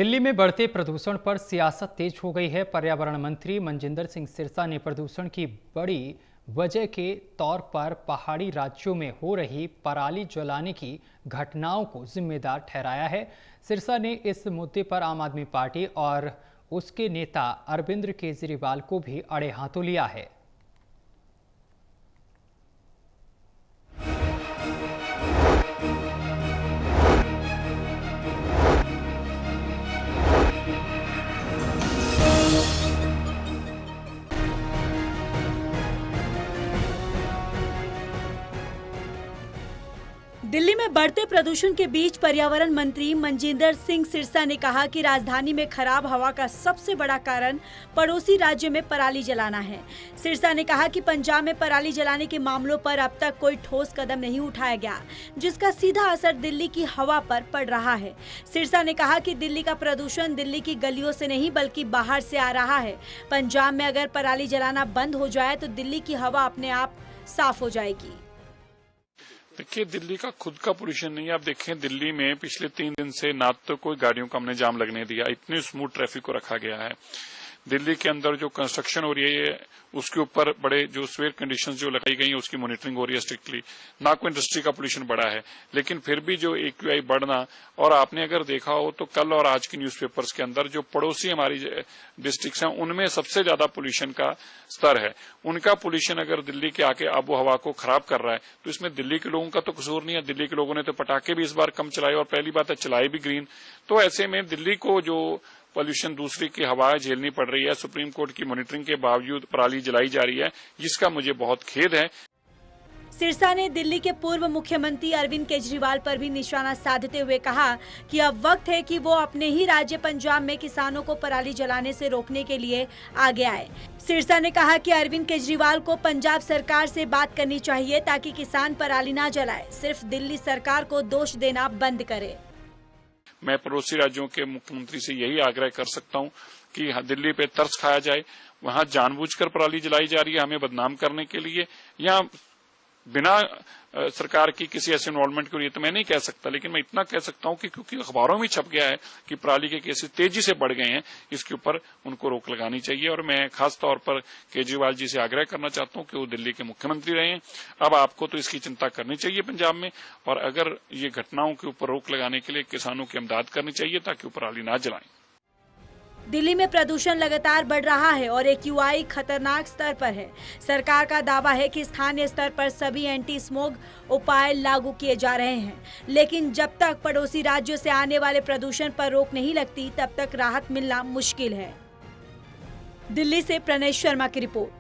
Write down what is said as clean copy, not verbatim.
दिल्ली में बढ़ते प्रदूषण पर सियासत तेज हो गई है। पर्यावरण मंत्री मनजिंदर सिंह सिरसा ने प्रदूषण की बड़ी वजह के तौर पर पहाड़ी राज्यों में हो रही पराली जलाने की घटनाओं को जिम्मेदार ठहराया है। सिरसा ने इस मुद्दे पर आम आदमी पार्टी और उसके नेता अरविंद केजरीवाल को भी अड़े हाथों लिया है। दिल्ली में बढ़ते प्रदूषण के बीच पर्यावरण मंत्री मनजिंदर सिंह सिरसा ने कहा कि राजधानी में खराब हवा का सबसे बड़ा कारण पड़ोसी राज्य में पराली जलाना है। सिरसा ने कहा कि पंजाब में पराली जलाने के मामलों पर अब तक कोई ठोस कदम नहीं उठाया गया, जिसका सीधा असर दिल्ली की हवा पर पड़ रहा है। सिरसा ने कहा कि दिल्ली का प्रदूषण दिल्ली की गलियों से नहीं बल्कि बाहर से आ रहा है। पंजाब में अगर पराली जलाना बंद हो जाए तो दिल्ली की हवा अपने आप साफ हो जाएगी। देखिए, दिल्ली का खुद का पोल्यूशन नहीं है। आप देखें, दिल्ली में पिछले 3 दिन से ना तो कोई गाड़ियों का हमने जाम लगने दिया, इतनी स्मूथ ट्रैफिक को रखा गया है। दिल्ली के अंदर जो कंस्ट्रक्शन हो रही है उसके ऊपर बड़े जो स्वेयर कंडीशंस जो लगाई गई हैं उसकी मॉनिटरिंग हो रही है स्ट्रिक्टली। ना कोई इंडस्ट्री का पोल्यूशन बढ़ा है, लेकिन फिर भी जो AQI बढ़ना, और आपने अगर देखा हो तो कल और आज की न्यूज़पेपर्स के अंदर जो पड़ोसी हमारी डिस्ट्रिक्ट्स हैं उनमें सबसे ज्यादा पोल्यूशन का स्तर है। उनका पोल्यूशन अगर दिल्ली के आके आबो हवा को खराब कर रहा है तो इसमें दिल्ली के लोगों का तो कसूर नहीं है। दिल्ली के लोगों ने तो पटाखे भी इस बार कम चलाए और पहली बात है चलाए भी ग्रीन। तो ऐसे में दिल्ली को जो पॉल्यूशन दूसरी की हवाएं झेलनी पड़ रही है, सुप्रीम कोर्ट की मॉनिटरिंग के बावजूद पराली जलाई जा रही है, जिसका मुझे बहुत खेद है। सिरसा ने दिल्ली के पूर्व मुख्यमंत्री अरविंद केजरीवाल पर भी निशाना साधते हुए कहा कि अब वक्त है कि वो अपने ही राज्य पंजाब में किसानों को पराली जलाने से रोकने के लिए आगे आए। सिरसा ने कहा कि अरविंद केजरीवाल को पंजाब सरकार से बात करनी चाहिए ताकि किसान पराली ना जलाए, सिर्फ दिल्ली सरकार को दोष देना बंद करे। मैं पड़ोसी राज्यों के मुख्यमंत्री से यही आग्रह कर सकता हूं कि दिल्ली पे तरस खाया जाए। वहां जानबूझकर पराली जलाई जा रही है हमें बदनाम करने के लिए, या बिना सरकार की किसी ऐसे इन्वॉल्वमेंट के लिए तो मैं नहीं कह सकता, लेकिन मैं इतना कह सकता हूं कि क्योंकि अखबारों में छप गया है कि पराली के केसेस तेजी से बढ़ गए हैं, इसके ऊपर उनको रोक लगानी चाहिए। और मैं खास तौर पर केजरीवाल जी से आग्रह करना चाहता हूं कि वो दिल्ली के मुख्यमंत्री रहे हैं। अब आपको तो इसकी चिंता करनी चाहिए पंजाब में, और अगर ये घटनाओं के ऊपर रोक लगाने के लिए किसानों की इमदाद करनी चाहिए ताकि वो पराली ना जलाएं। दिल्ली में प्रदूषण लगातार बढ़ रहा है और AQI खतरनाक स्तर पर है। सरकार का दावा है कि स्थानीय स्तर पर सभी एंटी स्मोक उपाय लागू किए जा रहे हैं, लेकिन जब तक पड़ोसी राज्यों से आने वाले प्रदूषण पर रोक नहीं लगती तब तक राहत मिलना मुश्किल है। दिल्ली से प्रणेश शर्मा की रिपोर्ट।